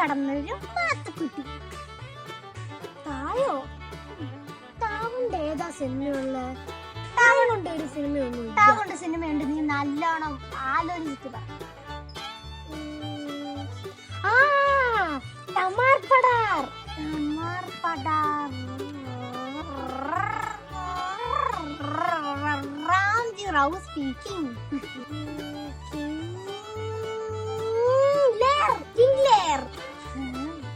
കടന്നൊരു പാത്തുക്കുട്ടി. തായോ താവുണ്ട് ഏതാ സിനിമയുള്ള? താവുണ്ട് ഒരു സിനിമയൊന്നും. താവുണ്ട് സിനിമയുണ്ട്, നീ നല്ലോണം ആലോചിച്ചിട്ട് പറ. ആ ടമാർ പടാർ. ടമാർ പടാർ. റാംജി റാവു സ്പീക്കിംഗ്.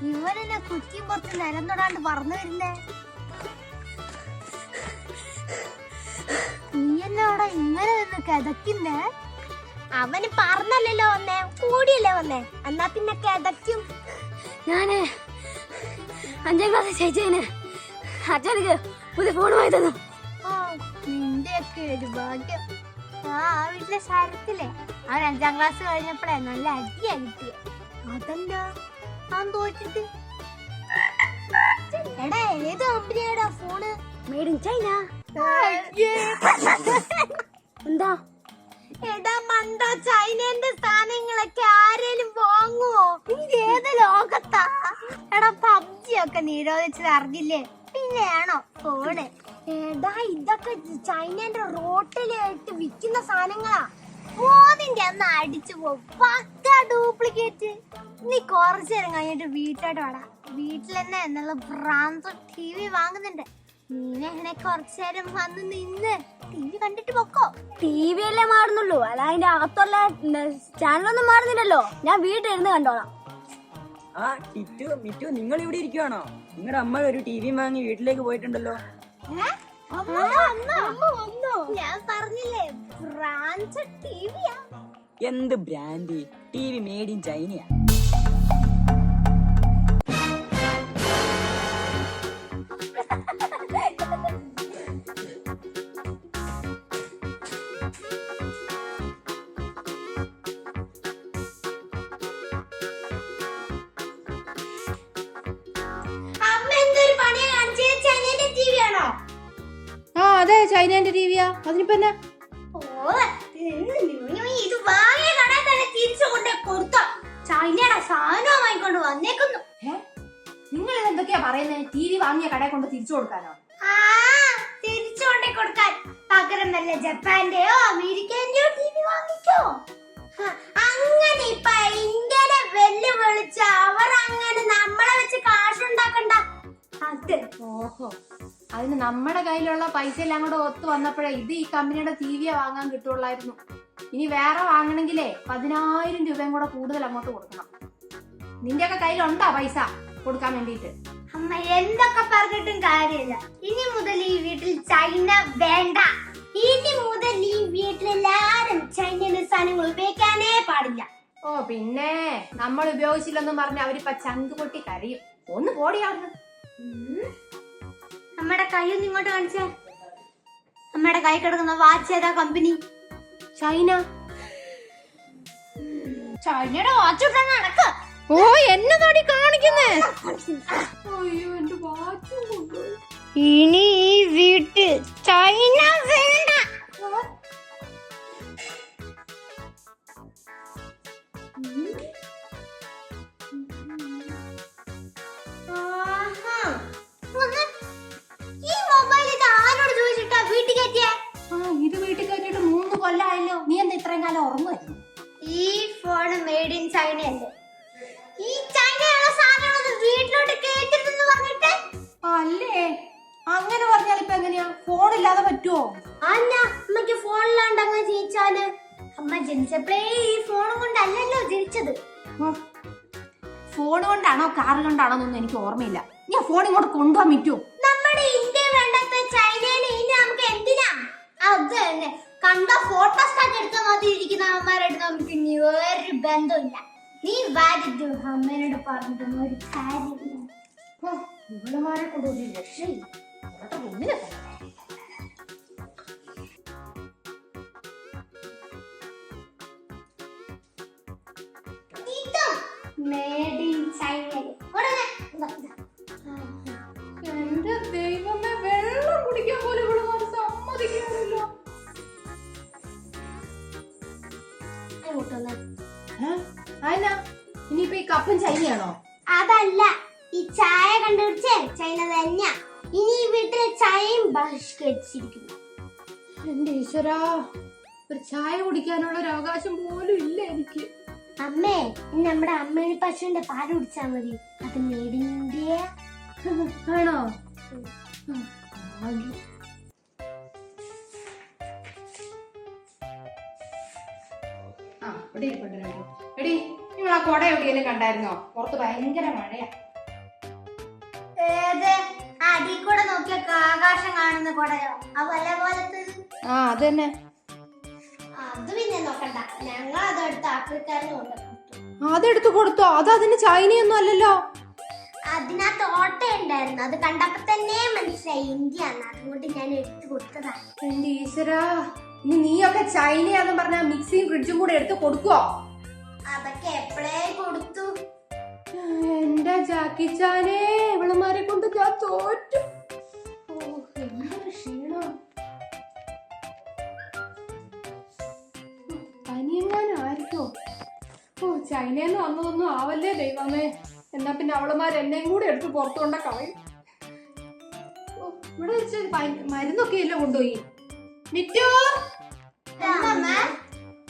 ഇവനെന്നെ കുറ്റിയും പുറത്ത് നിലം തൊടാണ്ട് പറഞ്ഞു വരുന്നേ. നീ എന്നോടെ ഇങ്ങനെ നിന്ന് കിതക്കുന്നേ? അവന് പറഞ്ഞല്ലോ വന്നേ, കൂടിയല്ലേ വന്നേ, എന്നാ പിന്നെ കിതക്കും. ഞാന് 5ാം ക്ലാസ് ചേച്ചേന് അച്ഛനക്ക് പുതിയ ഫോൺ വാങ്ങി തന്നു. നിന്റെയൊക്കെ ഒരു ഭാഗ്യം. ആ വീട്ടിലെ ശരത്തില്ലേ, അവൻ 5ാം ക്ലാസ് കഴിഞ്ഞപ്പോഴേ നല്ല അടിയാ കിട്ടിയ. അതെന്താ ഞാൻ തോറ്റിട്ട്? എടാ ഏത് കമ്പനിയാടാ ഫോണ്? Made in China. എന്താ എടാ മണ്ട, ചൈനന്റെ സാധനങ്ങളൊക്കെ ആരേലും വാങ്ങുവോ? ഇത് ഏത് ലോകത്താ? എടാ പബ്ജി ഒക്കെ നിരോധിച്ചത് അറിഞ്ഞില്ലേ? പിന്നെയാണോ ഫോണ്? എടാ ഇതൊക്കെ ചൈനന്റെ റോട്ടിലായിട്ട് വിൽക്കുന്ന സാധനങ്ങളാ. ഫോണിന്റെ അന്ന് അടിച്ചു പോകും, പക്ക ഡ്യൂപ്ലിക്കേറ്റ്. നീ കുറച്ചു നേരം കഴിഞ്ഞിട്ട് വീട്ടിലോട്ട് വാടാ. വീട്ടിൽ തന്നെ എന്നുള്ള ബ്രാൻഡ് TV വാങ്ങുന്നുണ്ട്. നീനെ കുറച്ചു നേരം വന്ന് നിന്ന് TV കണ്ടിട്ട് പൊക്കോ. TV അല്ലേ മാറുന്നുള്ളൂ, അല്ല അതിന്റെ അകത്തുള്ള ചാനലൊന്നും മാറുന്നില്ലല്ലോ. ഞാൻ വീട്ടിലിരുന്ന് കണ്ടോളാം. ആ ടിറ്റു മിറ്റു, നിങ്ങൾ ഇവിടെ ഇരിക്കുവാണോ? നിങ്ങളുടെ അമ്മ ഒരു TV വാങ്ങി വീട്ടിലേക്ക് പോയിട്ടുണ്ടല്ലോ. ഞാൻ പറഞ്ഞില്ലേ ബ്രാൻഡ് ടിവിയാ. എന്ത് ബ്രാൻഡ്? TV മെയ്ഡ് ഇൻ ചൈനയാ. അതെ ചൈനന്റെ ടിവിയാ. അതിനിപ്പോ എന്നാ? ഇത് വാങ്ങിയ കടയിൽ തന്നെ തിരിച്ചു കൊണ്ടേ കൊടുത്തോ. ചൈനയുടെ സാധനം വാങ്ങിക്കൊണ്ട് വന്നേക്കുന്നു. നിങ്ങൾ എന്തൊക്കെയാ പറയുന്നത്? TV വാങ്ങിയ കടയിൽ കൊണ്ട് തിരിച്ചു കൊടുക്കാനോ? തിരിച്ചു കൊണ്ടേ കൊടുക്കാൻ പകരം വല്ല ജപ്പാന്റെയോ അമേരിക്കന്റെയോ TV വാങ്ങിക്കോ. അങ്ങനെ ഇപ്പൊ ഇന്ത്യനെ വെല്ലുവിളിച്ച അവർ അങ്ങനെ നമ്മളെ വെച്ച് കാശുണ്ടാക്കണ്ട. ഓഹോ, അതിന് നമ്മുടെ കയ്യിലുള്ള പൈസ എല്ലാം കൂടെ ഒത്തു വന്നപ്പോഴേ ഇത് ഈ കമ്പനിയുടെ TV വാങ്ങാൻ കിട്ടുള്ളായിരുന്നു. ഇനി വേറെ വാങ്ങണമെങ്കിലേ 10,000 രൂപയും കൂടെ കൂടുതൽ അങ്ങോട്ട് കൊടുക്കണം. നിന്റെ ഒക്കെ കയ്യിലുണ്ടാ പൈസ കൊടുക്കാൻ വേണ്ടിട്ട്? അമ്മ എന്തൊക്കെ പറഞ്ഞിട്ടും കാര്യമില്ല. ഇനി മുതൽ ഈ വീട്ടിൽ ചൈന വേണ്ട. ഇനി മുതൽ ഈ വീട്ടിലെല്ലാരും ചൈനയുടെ സാധനങ്ങൾ ഉപയോഗിക്കാനേ പാടില്ല. ഓ പിന്നെ നമ്മൾ ഉപയോഗിച്ചില്ലെന്നും പറഞ്ഞ് അവരിപ്പ ചങ്ക് പൊട്ടി കരയും. ഒന്ന് പോടിയാവുന്നു. നമ്മുടെ കൈയൊന്നും ഇങ്ങോട്ട് കാണിച്ചേ. നമ്മുടെ കൈ കിടക്കുന്ന വാച്ച് ഏതാ കമ്പനി? ചൈന. ചൈനയുടെ വാച്ച് ഇട്ടാ നടക്ക. ഓ എന്നതാടി കാണിക്കുന്നേ? അയ്യോ എന്റെ വാച്ച്. ഇനി ഈ വീട്ടിൽ ചൈന വേണ്ട. ഈ മൊബൈൽ ഇത് ആരോട് ചോദിച്ചിട്ടാ വീട്ടിൽ കയറ്റിയേ? ഇത് വീട്ടിൽ കയറ്റിട്ട് 3 കൊല്ലമായല്ലോ. നീ എന്താ ഇത്രയും കാലം ഉറങ്ങുമായിരുന്നു? ഈ ഫോൺ മെയ്ഡ് ഇൻ ചൈന അല്ലേ? ഈ ചൈനയുള്ള സാധനങ്ങളൊന്നും വീട്ടിലോട്ട് കയറ്റരുതെന്ന് പറഞ്ഞിട്ട് അല്ലേ? അങ്ങനെ പറഞ്ഞാൽ ഇപ്പൊ എങ്ങനെയാ? ഫോൺ ഇല്ലാതെ പറ്റുമോ? അമ്മക്ക് ഫോണില്ലാണ്ട് അങ്ങനെ ജനിച്ചാല്? അമ്മ ജനിച്ചപ്പോഴേ ഈ ഫോൺ കൊണ്ടല്ലല്ലോ ജനിച്ചത്. ഫോൺ കൊണ്ടാണോ കാറ് കൊണ്ടാണോ എന്നൊന്നും എനിക്ക് ഓർമ്മയില്ല. ഞാൻ ഫോൺ ഇങ്ങോട്ട് കൊണ്ടുപോകാൻ പറ്റുമോ? നമ്മുടെ ഇന്ത്യ വേണ്ടാത്ത ചൈനയിലെ ഇനി നമുക്ക് എന്തിനാ? അത് തന്നെ കണ്ട ഫോട്ടോസ്റ്റാറ്റ് എടുത്ത മാതിരി ഇരിക്കുന്ന അമ്മമാരായിട്ട് നമുക്ക് ഇനി ഒരു ബന്ധമില്ല. നീ വാരിട്ട് അമ്മേനോട് പറഞ്ഞിട്ടൊന്നും ഒരു കാര്യമില്ല. ഇവളുമാരെ കൊണ്ട് ഒരു രക്ഷയില്ല. ഒന്നിനെ Made in China. എന്റെ ദൈവമേ, വെള്ളം കുടിക്കാൻ പോലും ഇവളുമാർ സമ്മതിക്കാറില്ല. അതിനാ ഇനിയിപ്പോ ഈ കപ്പും ചൈനയാണോ? കുറിച്ച് ചൈന തന്നെയാ. ഇനി ഈ വീട്ടിലെ ചായയും ബഹിഷ്കരിച്ചിരിക്കുന്നു. എന്റെ ഈശ്വരാ, ഒരു ചായ കുടിക്കാനുള്ള ഒരു അവകാശം പോലും ഇല്ല എനിക്ക്. അമ്മേ, ഇനി നമ്മുടെ അമ്മയുടെ പശുവിന്റെ പാല് കുടിച്ചാ മതി. അത് മേഡ് ഇൻ ഇന്ത്യ. ആണോ? ആ, ഇവിടെ ഇരിപ്പുണ്ട് രണ്ടും. എടി, നിങ്ങൾ ആ കൊട എവിടെയെങ്കിലും കണ്ടായിരുന്നോ? പുറത്ത് ഭയങ്കര മഴയാ. ഏത് അടി കൂടെ നോക്കിയ ആകാശം കാണുന്ന കൊടയോ? ആ വല പോലത്തെ? ആ, അത് തന്നെ. അത് പിന്നെ നോക്കണ്ട, ഞങ്ങൾ അതെടുത്ത് ആഫ്രിക്കാരിന് കൊണ്ടുപോയി. അതെടുത്തു കൊടുത്തോ? അത് അതിന് ചൈനയൊന്നും അല്ലല്ലോ. അതിനകത്ത് ഓട്ട ഉണ്ടായിരുന്നു. അത് കണ്ടപ്പോ തന്നെ മനസ്സിലായി ഇന്ത്യ ആണ്. അതുകൊണ്ട് ഞാൻ എടുത്തു കൊടുത്തതാണ്. എന്റെ ഈശ്വരാ, ഇനി നീയൊക്കെ ചൈനയാന്ന് പറഞ്ഞ മിക്സിയും ഫ്രിഡ്ജും കൂടെ എടുത്ത് കൊടുക്കുവോ? അതൊക്കെ എപ്പോഴേ കൊടുത്തു. എന്റെ ജാക്കിച്ചാനെ, ഇവളുമാരെ കൊണ്ട് ഞാൻ തോറ്റു. ഓ, എന്തൊരു ക്ഷീണം. പനിയെങ്ങാനായിരിക്കോ? ഓ, ചൈനയിൽ വന്നതൊന്നും ആവല്ലേ ദൈവമേ. എന്നാ പിന്നെ അവളുമാർ എന്നെയും കൂടെ എടുത്ത് പുറത്തു കൊണ്ട കളയും. ഇവിടെ വെച്ച് മരുന്നൊക്കെ ഇല്ല കൊണ്ടുപോയി. മിറ്റു,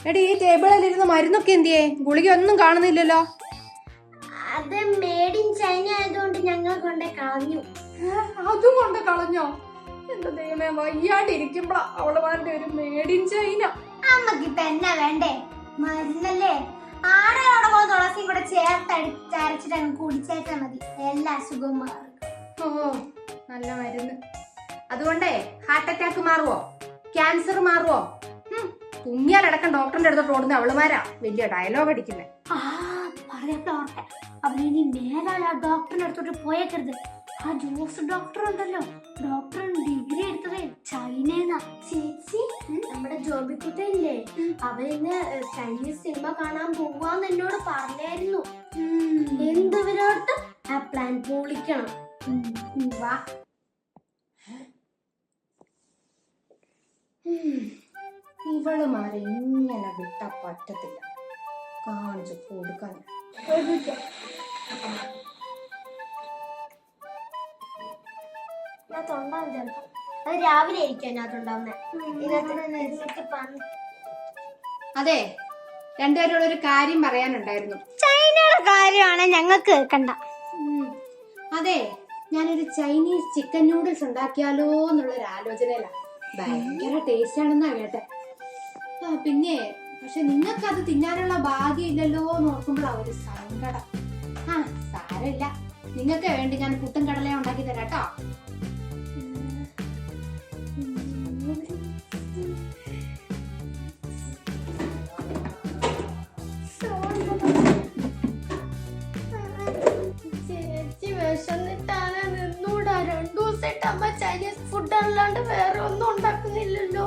എടി, ഈ ടേബിളിലിരുന്ന് മരുന്നൊക്കെ എന്തിയേ? ഗുളിക ഒന്നും കാണുന്നില്ലല്ലോ. അത് മേഡ് ഇൻ ചൈന ആയതുകൊണ്ട് ഞങ്ങൾ കൊണ്ട് കളഞ്ഞു. അതും കൊണ്ട് കളഞ്ഞോ? എന്താ ദൈവമേ, വയ്യാണ്ടിരിക്കുമ്പോഴാ അവളുമാരുടെ ഒരു മേഡ് ഇൻ ചൈന. അമ്മക്ക് ഇപ്പൊ എന്നാ വേണ്ടേ? മരുന്നല്ലേ? ആടയോടെ തുളസിയും കൂടെ ചേർത്തരച്ചിട്ട് അങ്ങ് കുടിച്ചേച്ചാ മതി. എല്ലാ അസുഖവും മാറും. ഓ, നല്ല മരുന്ന്. അതുകൊണ്ടേ ഹാർട്ട് അറ്റാക്ക് മാറുവോ? ക്യാൻസർ മാറുവോ? തുമ്മിയാലടക്കം ഡോക്ടറിന്റെ അടുത്തോട്ട് ഓടുന്ന അവളുമാരാ വലിയ ഡയലോഗ് അടിക്കുന്നത്. പറഞ്ഞോട്ടെ, അവരിനി മേലാൽ ആ ഡോക്ടറിന്റെ അടുത്തോട്ട് പോയേക്കരുത്. ആ ജോസ് ഡോക്ടർ ഉണ്ടല്ലോ, ഡോക്ടർ ഡിഗ്രി എടുത്തതേ ചൈനന്നാ. ചേച്ചി, നമ്മുടെ ജോബിക്കുട്ടയില്ലേ, അവരിന്ന് ചൈനീസ് സിനിമ കാണാൻ പോവാന്ന് എന്നോട് പറഞ്ഞായിരുന്നു. എന്തുവരോട്ടും ആ പ്ലാൻ പൊളിക്കണം. വാ. ഇവളുമാരെ ഇങ്ങനെ വിട്ട പറ്റത്തില്ല. കാണിച്ചു കൊടുക്കാൻ ഉണ്ടാവും ചിലപ്പോ. അത് രാവിലെ ആയിരിക്കും അതിനകത്തുണ്ടാവുന്നത്. അതെ, രണ്ടുപേരോട് ഒരു കാര്യം പറയാനുണ്ടായിരുന്നു. ചൈനയുടെ കാര്യമാണ് ഞങ്ങൾക്ക് കണ്ട. അതെ, ഞാനൊരു ചൈനീസ് ചിക്കൻ നൂഡിൽസ് ഉണ്ടാക്കിയാലോ എന്നുള്ളൊരു ആലോചനയിലാണ്. ഭയങ്കര ടേസ്റ്റ് ആണെന്നാ കേട്ടെ. പിന്നെ പക്ഷെ നിങ്ങൾക്ക് അത് തിന്നാനുള്ള ഭാഗ്യം ഇല്ലല്ലോ എന്ന് ഓർക്കുമ്പോൾ ഒരു സങ്കടം. ആ, സാരമില്ല, നിങ്ങൾക്ക് വേണ്ടി ഞാൻ പുട്ടും കടലയും ഉണ്ടാക്കി തരാട്ടോ. ചേച്ചി വിശന്നിട്ടാണ് നിന്നൂടാ. 2 ദിവസമായിട്ട് അമ്മ ചൈനീസ് ഫുഡ് അല്ലാണ്ട് വേറെ ഒന്നും ഉണ്ടാക്കുന്നില്ലല്ലോ.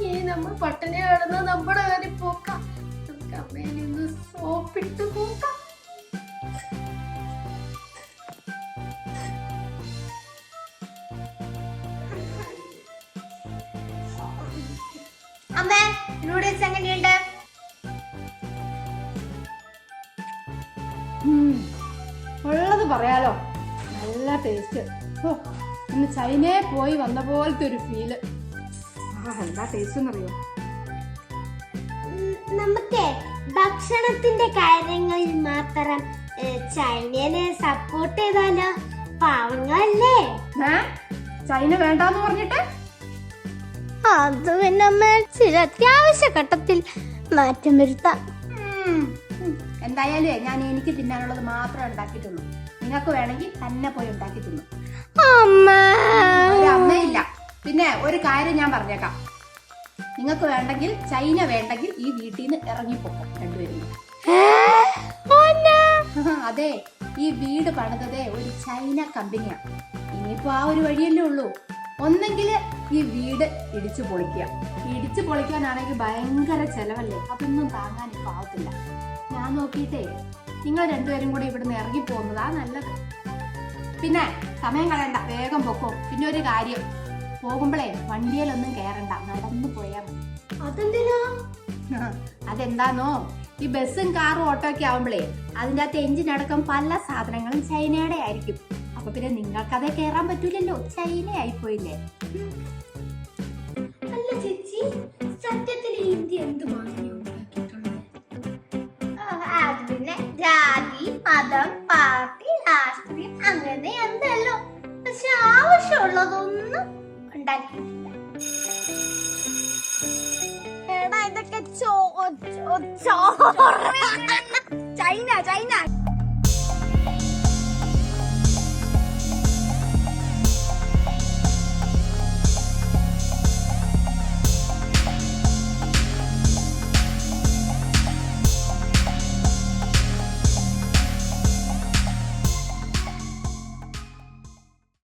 ഇനി നമ്മൾ പട്ടിണി കിടന്ന് നമ്മുടെ കാര്യം പോക്കാം. നമുക്ക് അമ്മയെ നിന്ന് സോപ്പിട്ട് പോക്കാം. അമ്മേ, നൂഡിൽസ് എങ്ങനെയുണ്ട്? ഉള്ളത് പറയാലോ, നല്ല ടേസ്റ്റ്. ഇന്ന് ചൈനയിൽ പോയി വന്ന പോലത്തെ ഒരു ഫീല്. എന്താ ടേസ്റ്റ് എന്നറിയോ? നമുക്ക് ഭക്ഷണത്തിന്റെ കാര്യങ്ങളിൽ മാത്രം ചൈനയെ സപ്പോർട്ട് ചെയ്താലോ? പാവങ്ങളല്ലേ? ചൈന വേണ്ടാന്ന് പറഞ്ഞിട്ട് അത് പിന്നെ ചില അത്യാവശ്യ ഘട്ടത്തിൽ മാറ്റം വരുത്താം. എന്തായാലും ഞാൻ എനിക്ക് തിന്നാനുള്ളത് മാത്രമേ ഉണ്ടാക്കിയിട്ടുള്ളൂ. നിങ്ങൾക്ക് വേണമെങ്കിൽ തന്നെ പോയി ഉണ്ടാക്കി തിന്നു. അമ്മയില്ല. പിന്നെ ഒരു കാര്യം ഞാൻ പറഞ്ഞേക്കാം, നിങ്ങൾക്ക് വേണ്ടെങ്കിൽ ചൈന വേണ്ടെങ്കിൽ ഈ വീട്ടിൽ നിന്ന് ഇറങ്ങിപ്പോക്കും രണ്ടുപേരും. അതെ, ഈ വീട് പണിതതേ ഒരു ചൈന കമ്പനിയാണ്. ഇനിയിപ്പോ ആ ഒരു വഴിയല്ലേ ഉള്ളൂ. ഒന്നെങ്കിൽ ഈ വീട് ഇടിച്ചു പൊളിക്കുക. ഇടിച്ചു പൊളിക്കാനാണെങ്കിൽ ഭയങ്കര ചെലവല്ലേ, അതൊന്നും താങ്ങാൻ ഇപ്പൊ ആവത്തില്ല. ഞാൻ നോക്കിയിട്ടേ നിങ്ങൾ രണ്ടുപേരും കൂടി ഇവിടുന്ന് ഇറങ്ങി പോകുന്നതാ നല്ലത്. പിന്നെ സമയം കളയണ്ട, വേഗം പൊക്കോ. പിന്നെ ഒരു കാര്യം, പോകുമ്പോഴേ വണ്ടിയിലൊന്നും കയറണ്ട, നടന്നു പോയാൽ മതി. അതെന്തിനാ? അതെന്താന്നോ, ഈ ബസ്സും കാറും ഓട്ടോ ഒക്കെ ആവുമ്പോഴേ അതിൻ്റെ അകത്ത് എഞ്ചിൻ അടക്കം പല സാധനങ്ങളും ചൈനയുടെ ആയിരിക്കും. അപ്പൊ പിന്നെ നിങ്ങൾക്കതേ കേറാൻ പറ്റൂലല്ലോ, ചൈന ആയിപ്പോയില്ലേ. അല്ല ചേച്ചി, സത്യത്തിൽ ഇന്ത്യ എന്ത് മാറ്റം ഉണ്ടാക്കിയിട്ടുണ്ട്? അത് പിന്നെ ജാതി, മതം, പാർട്ടി, രാഷ്ട്രീയം അങ്ങനെ എന്തല്ലോ, പക്ഷെ ആവശ്യമുള്ളതൊന്നും ഉണ്ടാക്കിയിട്ടില്ല. എടാ ഇതൊക്കെ ചൈന